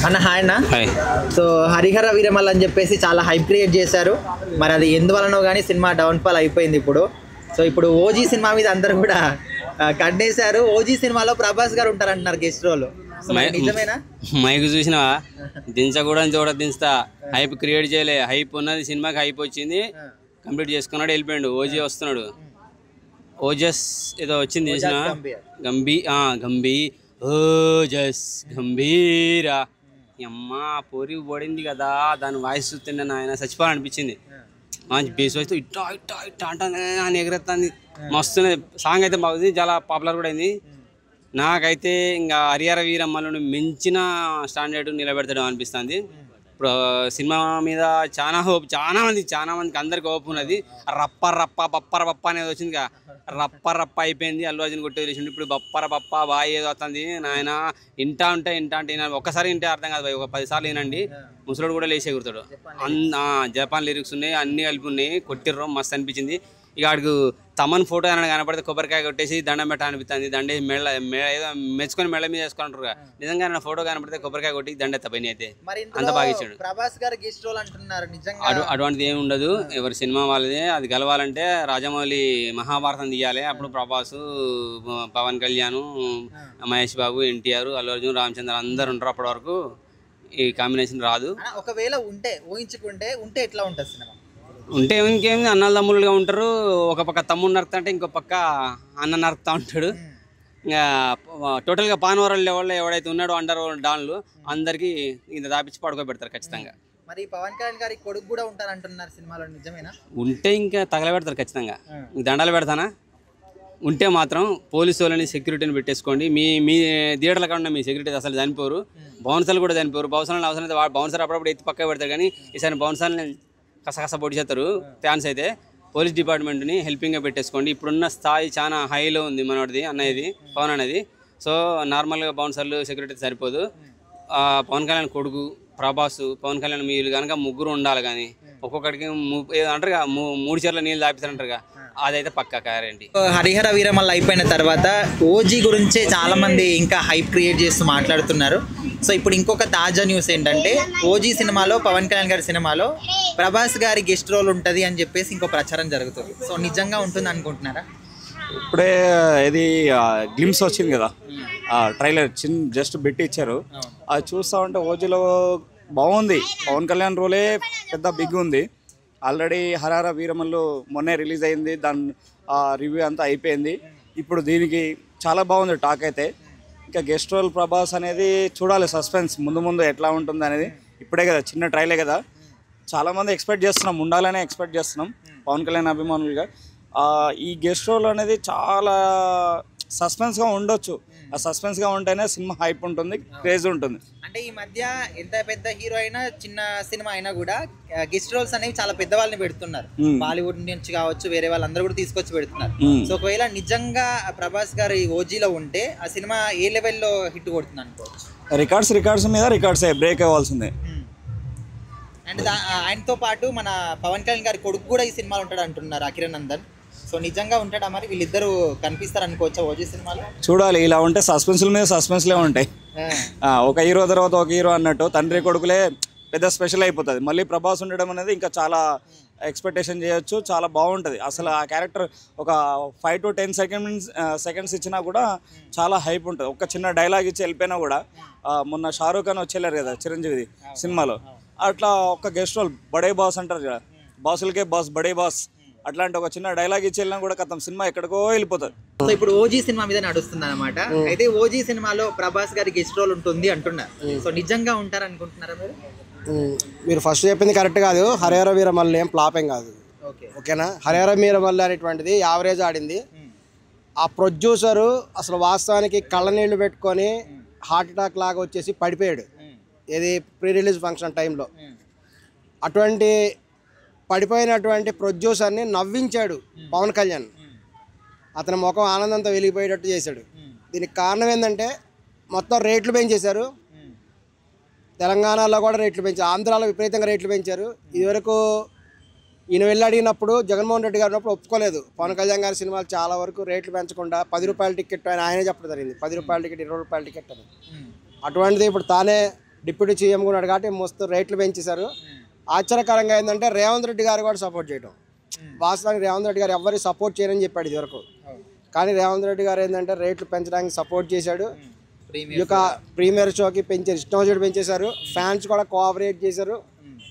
అన్న హాయ్ అన్న. సో హరిహర వీరమల్ అని చెప్పేసి చాలా హైప్ క్రియేట్ చేశారు. మరి అది ఎందువలనో కానీ సినిమా డౌన్ఫాల్ అయిపోయింది ఇప్పుడు. సో ఇప్పుడు ఓజీ సినిమా మీద అందరు కూడా కట్టేశారు. ఓజీ సినిమాలో ప్రభాస్ గారు ఉంటారంటున్నారు గెస్ట్ రోల్. నిజమేనా? మైక్ చూసినా దించకూడని చోట దించుతా. హైప్ క్రియేట్ చేయలే. హైప్ ఉన్నది, సినిమాకి హైప్ వచ్చింది, కంప్లీట్ చేసుకున్నాడు, వెళ్ళిపోయాడు. ఓజీ వస్తున్నాడు. ఓజస్ ఏదో వచ్చింది చేసిన ఓజస్ గంభీరా అమ్మ పొరి పడింది కదా. దాని వాయిస్ చూస్తుండే నాయన చచ్చిపోవాలనిపించింది. మంచి బేస్ వాయిస్ ఇట్టా ఇట్టా ఇట్టా అంటే అని ఎగరెత్తాంది. మస్తున్నది. సాంగ్ అయితే బాగుంది, చాలా పాపులర్ కూడా అయింది. నాకైతే ఇంకా హరిహర వీరమ్మలను మించిన స్టాండర్డ్ నిలబెడతాడు అనిపిస్తుంది. ఇప్పుడు సినిమా మీద చాలా హోప్, చాలా మందికి అందరికి హోప్ ఉన్నది. రప్ప బప్ప అనేది వచ్చింది కదా, రప్ప అయిపోయింది. అల్లు అర్జున్ కొట్టి వదిలేసిండు. ఇప్పుడు బప్ప బాగా ఏదో వస్తుంది నాయన. ఇంటా ఉంటే ఒక్కసారి వింటే అర్థం కాదు. ఒక 10 సార్లు వినండి, ముసలోడు కూడా లేచి ఎగురుతాడు. జపాన్ లిరిక్స్ ఉన్నాయి, అన్ని కలిపి ఉన్నాయి. కొట్టిర్రు, మస్తు అనిపించింది. ఇక ఆడికి తమన్ ఫోటో అని కనపడితే కొబ్బరికాయ కొట్టేసి దండం పెట్ట అనిపిస్తుంది. దండే ఏదో మెచ్చుకొని మెళ్ళ మీద వేసుకుంటారు. నిజంగా నా ఫోటో కనపడితే కొబ్బరికాయ కొట్టి దండెత్త పని అయితే అంత బాగా ఇచ్చాడు. ప్రభాస్ గారు గెస్ట్ రోల్ అంటున్నారు. అటువంటిది ఏమి ఉండదు. ఎవరి సినిమా వాళ్ళదే. అది గెలవాలంటే రాజమౌళి మహాభారతం తీయాలి. అప్పుడు ప్రభాస్, పవన్ కళ్యాణ్, మహేష్ బాబు, ఎన్టీఆర్, అల్లు అర్జున్, రామచంద్ర అందరు ఉంటారు. అప్పటి వరకు ఈ కాంబినేషన్ రాదు. ఒకవేళ ఊహించుకుంటే ఎట్లా ఉంటుంది సినిమా? ఉంటే ఇంకేమి అన్నల తమ్ముళ్ళుగా ఉంటారు. ఒక పక్క తమ్ముడు నరుకుతా అంటే ఇంకో పక్క అన్న నరుకుతా ఉంటాడు. ఇంకా టోటల్గా పానవరం లెవెల్లో ఎవడైతే ఉన్నాడో అండర్ డాన్లు అందరికీ ఇంత దాపించి పడుకోబెడతారు ఖచ్చితంగా. మరి పవన్ కళ్యాణ్ గారి కొడుకు కూడా ఉంటారంటున్నారు సినిమాలో, నిజమేనా? ఉంటే ఇంకా తగలబెడతారు ఖచ్చితంగా. దండాలు పెడతానా? ఉంటే మాత్రం పోలీసు వాళ్ళని, సెక్యూరిటీని పెట్టేసుకోండి. మీ థియేటర్ల కాకుండా మీ సెక్యూరిటీ అసలు చనిపోరు. బౌన్సర్లు కూడా చనిపోరు. బౌన్సర్లను అవసరం అయితే బౌన్సర్ అప్పుడప్పుడు ఎత్తి పక్క పెడతారు. కానీ ఈసారి బౌన్సర్ని కసకస పొడి చేస్తారు ఫ్యాన్స్ అయితే. పోలీస్ డిపార్ట్మెంట్ని హెల్పింగ్గా పెట్టేసుకోండి. ఇప్పుడున్న స్థాయి చాలా హైలో ఉంది మనోడిది, అన్నది పవన్ అనేది. సో నార్మల్గా బౌన్సర్లు, సెక్యూరిటీ సరిపోదు. పవన్ కళ్యాణ్ కొడుకు ప్రభాస్, పవన్ కళ్యాణ్ మీరు కనుక ముగ్గురు ఉండాలి. కానీ ఒక్కొక్కడికి అంటారుగా 3 చీరల నీళ్ళు దాపిస్తారంటారుగా, అదైతే పక్కా గ్యారెంటీ. హరిహర వీరమల్ అయిపోయిన తర్వాత ఓజీ గురించి చాలా మంది ఇంకా హైప్ క్రియేట్ చేస్తూ మాట్లాడుతున్నారు. సో ఇప్పుడు ఇంకొక తాజా న్యూస్ ఏంటంటే, ఓజీ సినిమాలో, పవన్ కళ్యాణ్ గారి సినిమాలో ప్రభాస్ గారి గెస్ట్ రోల్ ఉంటుంది అని చెప్పేసి ఇంకో ప్రచారం జరుగుతుంది. సో నిజంగా ఉంటుంది అనుకుంటున్నారా? ఇప్పుడే ఇది గ్లిమ్స్ వచ్చింది కదా, ట్రైలర్ జస్ట్ బిట్ ఇచ్చారు. అది చూస్తూ ఉంటే ఓజీలో బాగుంది. పవన్ కళ్యాణ్ రోలే పెద్ద బిగ్ ఉంది. ఆల్రెడీ హరిహర వీరమల్లు మొన్నే రిలీజ్ అయింది. దాని రివ్యూ అంతా అయిపోయింది. ఇప్పుడు దీనికి చాలా బాగుంది టాక్ అయితే. ఇంకా గెస్ట్ రోల్ ప్రభాస్ అనేది చూడాలి, సస్పెన్స్ ముందు ఎట్లా ఉంటుంది అనేది. ఇప్పుడే కదా, చిన్న ట్రైలే కదా. చాలామంది ఎక్స్పెక్ట్ చేస్తున్నాం, ఉండాలనే ఎక్స్పెక్ట్ చేస్తున్నాం పవన్ కళ్యాణ్ అభిమానులుగా. ఈ గెస్ట్ రోల్ అనేది చాలా సస్పెన్స్గా ఉండొచ్చు. ఆ సస్పెన్స్గా ఉంటేనే సినిమా హైప్ ఉంటుంది, క్రేజ్ ఉంటుంది. అంటే ఈ మధ్య ఎంత పెద్ద హీరో అయినా, చిన్న సినిమా అయినా కూడా గెస్ట్ రోల్స్ అనేవి చాలా పెద్ద వాళ్ళని పెడుతున్నారు. బాలీవుడ్ నుంచి కావచ్చు, వేరే వాళ్ళందరూ కూడా తీసుకొచ్చి పెడుతున్నారు. సో ఒకవేళ నిజంగా ప్రభాస్ గారు ఓజీలో ఉంటే ఆ సినిమా ఏ లెవెల్లో హిట్ కొడుతుంది అనుకోవచ్చు? రికార్డ్స్ మీద రికార్డ్సే బ్రేక్ అవ్వాల్సిందే. అండ్ ఆయనతో పాటు మన పవన్ కళ్యాణ్ గారి కొడుకు కూడా ఈ సినిమాలో ఉంటాడు అంటున్నారు, అకిరణ్ నందన్. సో నిజంగా ఉంటాడా? మరి వీళ్ళిద్దరూ కనిపిస్తారు అనుకోవచ్చా ఓజీ సినిమాలో? చూడాలి. ఇలా ఉంటే సస్పెన్స్ల మీద సస్పెన్స్లే ఉంటాయి. ఒక హీరో తర్వాత ఒక హీరో అన్నట్టు తండ్రి కొడుకులే పెద్ద స్పెషల్ అయిపోతుంది. మళ్ళీ ప్రభాస్ ఉండడం అనేది ఇంకా చాలా ఎక్స్పెక్టేషన్ చేయొచ్చు. చాలా బాగుంటుంది. అసలు ఆ క్యారెక్టర్ ఒక 5 to 10 సెకండ్స్ ఇచ్చినా కూడా చాలా హైప్ ఉంటుంది. ఒక చిన్న డైలాగ్ ఇచ్చి వెళ్ళిపోయినా కూడా, మొన్న షారూఖ్ ఖాన్ వచ్చేళ్ళారు కదా చిరంజీవి సినిమాలో, అట్లా ఒక గెస్ట్ రోల్ బడే బాస్ అంటారు కదా, బాసులకే బాస్ బడే బాస్, అట్లాంటి ఒక చిన్న డైలాగ్ ఇచ్చి వెళ్ళినా కూడా కథం సినిమా ఎక్కడికో వెళ్ళిపోతుంది. సో ఇప్పుడు ఓజీ సినిమా మీద నడుస్తుంది అనమాట. అయితే ఓజీ సినిమాలో ప్రభాస్ గారి గెస్ట్ రోల్ ఉంటుంది అంటున్నారు. సో నిజంగా ఉంటారు అనుకుంటున్నారా మీరు? మీరు ఫస్ట్ చెప్పింది కరెక్ట్ కాదు. హరిహర వీరమల్లు ఏం ఫ్లాప్ ఏం కాదు, ఓకేనా? హరిహర వీరమల్లు అనేటువంటిది యావరేజ్ ఆడింది. ఆ ప్రొడ్యూసరు అసలు వాస్తవానికి కళ్ళనీళ్ళు పెట్టుకొని హార్ట్ అటాక్ లాగా వచ్చేసి పడిపోయాడు, ఇది ప్రీ రిలీజ్ ఫంక్షన్ టైంలో. అటువంటి పడిపోయినటువంటి ప్రొడ్యూసర్ని నవ్వించాడు పవన్ కళ్యాణ్. అతని ముఖం ఆనందంతో వెలిగిపోయేటట్టు చేశాడు. దీనికి కారణం ఏంటంటే మొత్తం రేట్లు పెంచేశారు. తెలంగాణలో కూడా రేట్లు పెంచారు, ఆంధ్రాలో విపరీతంగా రేట్లు పెంచారు. ఇదివరకు ఈయన వెళ్ళి అడిగినప్పుడు జగన్మోహన్ రెడ్డి గారు ఉన్నప్పుడు ఒప్పుకోలేదు. పవన్ కళ్యాణ్ గారి సినిమాలు చాలా వరకు రేట్లు పెంచకుండా 10 రూపాయల టికెట్ ఆయనే చెప్పడం జరిగింది. 10 రూపాయల టికెట్, 20 రూపాయల టికెట్ అని. అటువంటిది ఇప్పుడు తానే డిప్యూటీ సీఎం కూడా ఉన్నాడు కాబట్టి మస్తు రేట్లు పెంచేశారు. ఆశ్చర్యకరంగా ఏంటంటే రేవంత్ రెడ్డి గారు కూడా సపోర్ట్ చేయడం. వాస్తవానికి రేవంత్ రెడ్డి గారు ఎవరికి సపోర్ట్ చేయరని చెప్పాడు ఇదివరకు, కానీ రేవంత్ రెడ్డి గారు ఏంటంటే రేట్లు పెంచడానికి సపోర్ట్ చేశాడు. ఈ యొక్క ప్రీమియర్ షోకి పెంచారు, ఇష్టం వచ్చేది పెంచేశారు. ఫ్యాన్స్ కూడా కోఆపరేట్ చేశారు.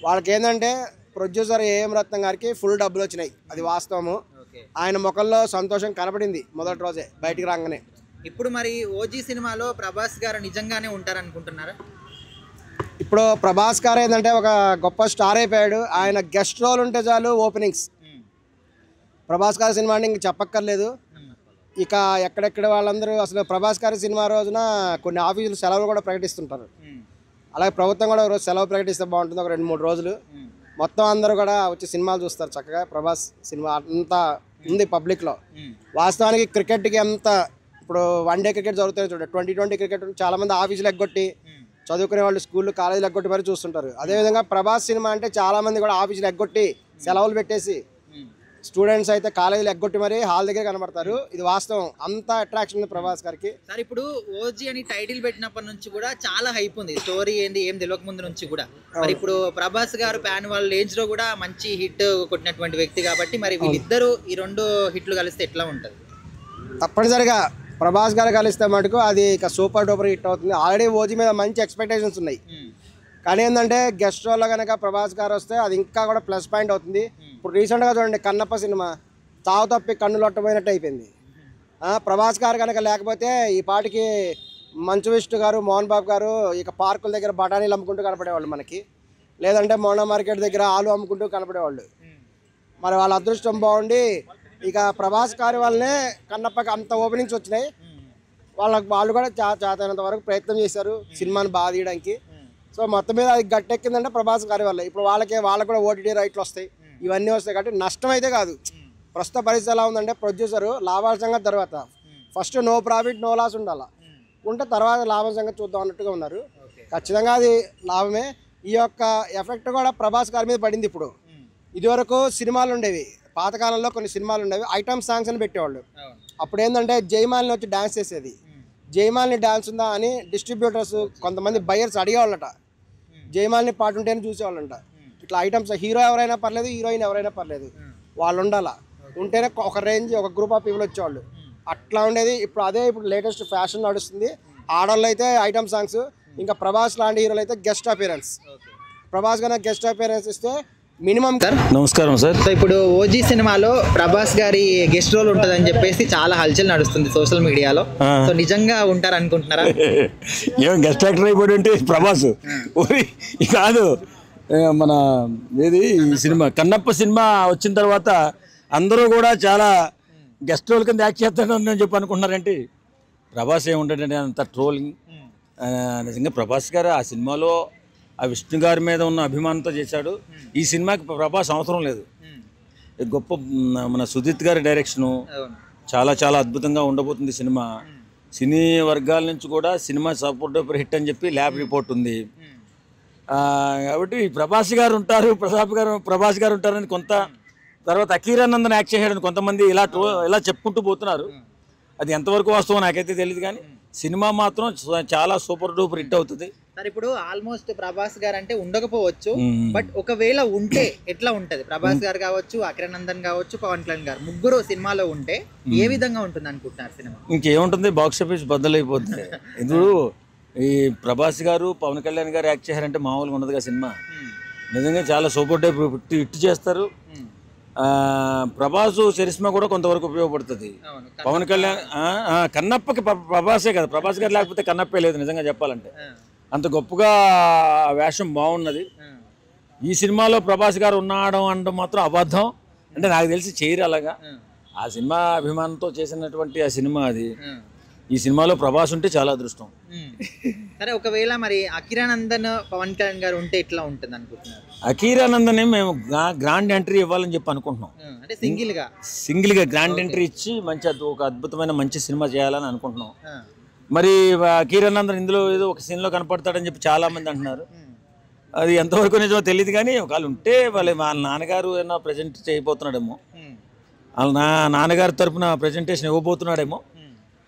వాళ్ళకి ఏంటంటే ప్రొడ్యూసర్ ఏఎం రత్నం గారికి ఫుల్ డబ్బులు వచ్చినాయి, అది వాస్తవము. ఆయన ముఖంలో సంతోషం కనపడింది మొదటి రోజే బయటికి రాగానే. ఇప్పుడు మరి ఓజీ సినిమాలో ప్రభాస్ గారు నిజంగానే ఉంటారనుకుంటున్నారా? ఇప్పుడు ప్రభాస్ గారు ఏంటంటే ఒక గొప్ప స్టార్ అయిపోయాడు. ఆయన గెస్ట్ రోల్ ఉంటే చాలు ఓపెనింగ్స్. ప్రభాస్ గారి సినిమా అంటే ఇంక చెప్పక్కర్లేదు. ఇక ఎక్కడెక్కడ వాళ్ళందరూ అసలు ప్రభాస్ గారి సినిమా రోజున కొన్ని ఆఫీసులు సెలవులు కూడా ప్రకటిస్తుంటారు. అలాగే ప్రభుత్వం కూడా రోజు సెలవు ప్రకటిస్తే బాగుంటుంది, ఒక 2-3 రోజులు. మొత్తం అందరూ కూడా వచ్చి సినిమాలు చూస్తారు చక్కగా. ప్రభాస్ సినిమా అంతా ఉంది పబ్లిక్లో. వాస్తవానికి క్రికెట్కి ఎంత ఇప్పుడు వన్డే క్రికెట్ జరుగుతుంది చూడండి, 2020 క్రికెట్ చాలామంది ఆఫీసులు ఎగ్గొట్టి చదువుకునే వాళ్ళు స్కూళ్ళు కాలేజీలు ఎగ్గొట్టి మరి చూస్తుంటారు. అదేవిధంగా ప్రభాస్ సినిమా అంటే చాలామంది కూడా ఆఫీసులు ఎగ్గొట్టి సెలవులు పెట్టేసి స్టూడెంట్స్ అయితే కాలేజీలు ఎగ్గొట్టి మరి హాల్ దగ్గర కనబడతారు. ఇది వాస్తవం, అంత అట్రాక్షన్ ఉంది ప్రభాస్ గారికి. సార్ ఇప్పుడు ఓజీ అని టైటిల్ పెట్టినప్పటి నుంచి కూడా చాలా హైప్ ఉంది, స్టోరీ ఏంది ఏం తెలియక ముందు నుంచి కూడా. మరి ఇప్పుడు ప్రభాస్ గారు ప్యాన్ వాళ్ళ ఏజ్ లో కూడా మంచి హిట్ కొట్టినటువంటి వ్యక్తి కాబట్టి మరి వీళ్ళిద్దరూ ఈ 2 హిట్లు కలిస్తే ఎట్లా ఉంటుంది? తప్పనిసరిగా ప్రభాస్ గారు కలిస్తే మటుకు అది ఇక సూపర్ డూపర్ హిట్ అవుతుంది. ఆల్రెడీ ఓజీ మీద మంచి ఎక్స్పెక్టేషన్స్ ఉన్నాయి, కానీ ఏంటంటే గెస్ట్ రోల్లో కనుక ప్రభాస్ గారు వస్తే అది ఇంకా కూడా ప్లస్ పాయింట్ అవుతుంది. ఇప్పుడు రీసెంట్గా చూడండి కన్నప్ప సినిమా తావు తప్పి కన్ను లొట్టపోయినట్టు అయిపోయింది. ప్రభాస్ గారు కనుక లేకపోతే ఈ పాటికి మంచు విష్ణు గారు, మోహన్ బాబు గారు ఇక పార్కుల దగ్గర బఠానీలు అమ్ముకుంటూ కనపడేవాళ్ళు మనకి, లేదంటే మోనా మార్కెట్ దగ్గర ఆలు అమ్ముకుంటూ కనపడేవాళ్ళు. మరి వాళ్ళ అదృష్టం బాగుండి ఇక ప్రభాస్ గారి వల్లనే కన్నప్పకి అంత ఓపెనింగ్స్ వచ్చినాయి. వాళ్ళు కూడా చేతనంత వరకు ప్రయత్నం చేశారు సినిమాని బాగా తీయడానికి. సో మొత్తం మీద అది గట్టెక్కిందంటే ప్రభాస్ గారి వల్ల. ఇప్పుడు వాళ్ళకి కూడా ఓటీటీ రైట్లు వస్తాయి, ఇవన్నీ వస్తాయి కాబట్టి నష్టం అయితే కాదు. ప్రస్తుత పరిస్థితి ఎలా ఉందంటే ప్రొడ్యూసరు లాభాల సంగతి తర్వాత first no profit no loss ఉంటే తర్వాత లాభం సంగతి చూద్దాం అన్నట్టుగా ఉన్నారు. ఖచ్చితంగా అది లాభమే. ఈ యొక్క ఎఫెక్ట్ కూడా ప్రభాస్ గారి మీద పడింది. ఇప్పుడు ఇదివరకు సినిమాలు ఉండేవి, పాతకాలంలో కొన్ని సినిమాలు ఉండేవి, ఐటమ్ సాంగ్స్ అని పెట్టేవాళ్ళు. అప్పుడు ఏంటంటే జయమాలిని వచ్చి డ్యాన్స్ చేసేది. జయమాలిని డ్యాన్స్ ఉందా అని డిస్ట్రిబ్యూటర్స్ కొంతమంది బయర్స్ అడిగేవాళ్ళట, జయమాలిని పాట ఉంటేనే చూసేవాళ్ళంట. ఇట్లా ఐటమ్స్ హీరో ఎవరైనా పర్లేదు, హీరోయిన్ ఎవరైనా పర్లేదు, వాళ్ళు ఉండాలా, ఉంటేనే ఒక రేంజ్ ఒక గ్రూప్ ఆఫ్ పీపుల్ వచ్చేవాళ్ళు. అట్లా ఉండేది. ఇప్పుడు అదే ఇప్పుడు లేటెస్ట్ ఫ్యాషన్ నడుస్తుంది. ఆడవాళ్ళు అయితే ఐటమ్ సాంగ్స్, ఇంకా ప్రభాస్ లాంటి హీరోలు అయితే guest appearance. Prabhas garu guest appearance ఇస్తే మినిమం. నమస్కారం సార్. సో ఇప్పుడు ఓజీ సినిమాలో ప్రభాస్ గారి గెస్ట్ రోల్ ఉంటుందని చెప్పేసి చాలా హల్చల్ నడుస్తుంది సోషల్ మీడియాలో. సో నిజంగా ఉంటారు అనుకుంటున్నారా? ఏం గెస్ట్ యాక్టర్ అయిపోయి ఉంటే ప్రభాస్ కాదు. మన ఏది సినిమా కన్నప్ప సినిమా వచ్చిన తర్వాత అందరూ కూడా చాలా గెస్ట్ రోల్ కింద యాక్ట్ చేస్తానని చెప్పి అనుకుంటున్నారంటే ప్రభాస్ ఏముంటాడంటే అంత ట్రోలింగ్. నిజంగా ప్రభాస్ గారు ఆ సినిమాలో ఆ విష్ణు గారి మీద ఉన్న అభిమానంతో చేశాడు. ఈ సినిమాకి ప్రభాస్ అవసరం లేదు. గొప్ప మన సుజిత్ గారి డైరెక్షను చాలా చాలా అద్భుతంగా ఉండబోతుంది సినిమా. సినీ వర్గాల నుంచి కూడా సినిమా సపోర్ట్ హిట్ అని చెప్పి ల్యాబ్ రిపోర్ట్ ఉంది. కాబట్టి ప్రభాస్ గారు ఉంటారు, ప్రభాస్ గారు ఉంటారని కొంత, తర్వాత అకీరానందన్ యాక్ట్ చేశాడని కొంతమంది ఇలా చెప్పుకుంటూ పోతున్నారు. అది ఎంతవరకు వాస్తవం నాకైతే తెలియదు, కానీ సినిమా మాత్రం చాలా సూపర్ డూపర్ హిట్ అవుతుంది. సార్ ఇప్పుడు ఆల్మోస్ట్ ప్రభాస్ గారు అంటే ఉండకపోవచ్చు, బట్ ఒకవేళ ఉంటే ఎట్లా ఉంటది? ప్రభాస్ గారు కావచ్చు, అకిరానందన్ కావచ్చు, పవన్ కళ్యాణ్ గారు ముగ్గురు సినిమాలో ఉంటే ఏ విధంగా ఉంటుంది అనుకుంటున్నారు సినిమా? ఇంకేముంటుంది, బాక్స్ ఆఫీస్ బద్దలైపోతుంది. ఇప్పుడు ఈ ప్రభాస్ గారు పవన్ కళ్యాణ్ గారు యాక్ట్ చేశారంటే మామూలుగా ఉండదుగా సినిమా. నిజంగా చాలా సూపర్ టైప్ హిట్ చేస్తారు. ప్రభాస్ చరిస్మా కూడా కొంతవరకు ఉపయోగపడుతుంది. పవన్ కళ్యాణ్ కన్నప్పకి ప్రభాసే కదా, ప్రభాస్ గారు లేకపోతే కన్నప్పే లేదు నిజంగా చెప్పాలంటే. అంత గొప్పగా వేషం బాగున్నది. ఈ సినిమాలో ప్రభాస్ గారు ఉన్నాడు అంటే మాత్రం అబద్ధం. అంటే నాకు తెలిసి చేయరు అలాగా. ఆ సినిమా అభిమానంతో చేసినటువంటి ఆ సినిమా అది. ఈ సినిమాలో ప్రభాస్ ఉంటే చాలా అదృష్టం. సరే ఒకవేళ మరి అకిరానందన్ పవన్ కళ్యాణ్ గారు ఉంటే ఎట్లా ఉంటుంది అనుకుంటున్నారు? అకిరానందన్ మేము గ్రాండ్ ఎంట్రీ ఇవ్వాలని చెప్పి అనుకుంటున్నాం. అంటే సింగిల్ గా గ్రాండ్ ఎంట్రీ ఇచ్చి మంచి ఒక అద్భుతమైన మంచి సినిమా చేయాలని అనుకుంటున్నాం. మరి అకిరానందన్ ఇందులో ఏదో ఒక సీన్లో కనపడతాడని చెప్పి చాలా మంది అంటున్నారు. అది ఎంతవరకు నిజమో తెలియదు, కానీ ఒకవేళ ఉంటే వాళ్ళ నాన్నగారు ఏమన్నా ప్రజెంట్ చేయబోతున్నాడేమో, వాళ్ళ నాన్నగారి తరఫున ప్రజెంటేషన్ ఇవ్వబోతున్నాడేమో.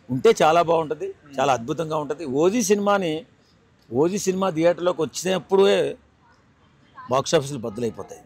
ఉంటే చాలా బాగుంటుంది, చాలా అద్భుతంగా ఉంటుంది. ఓజీ సినిమాని ఓజీ సినిమా థియేటర్లోకి వచ్చినప్పుడే బాక్స్ ఆఫీసులు బద్దలైపోతాయి.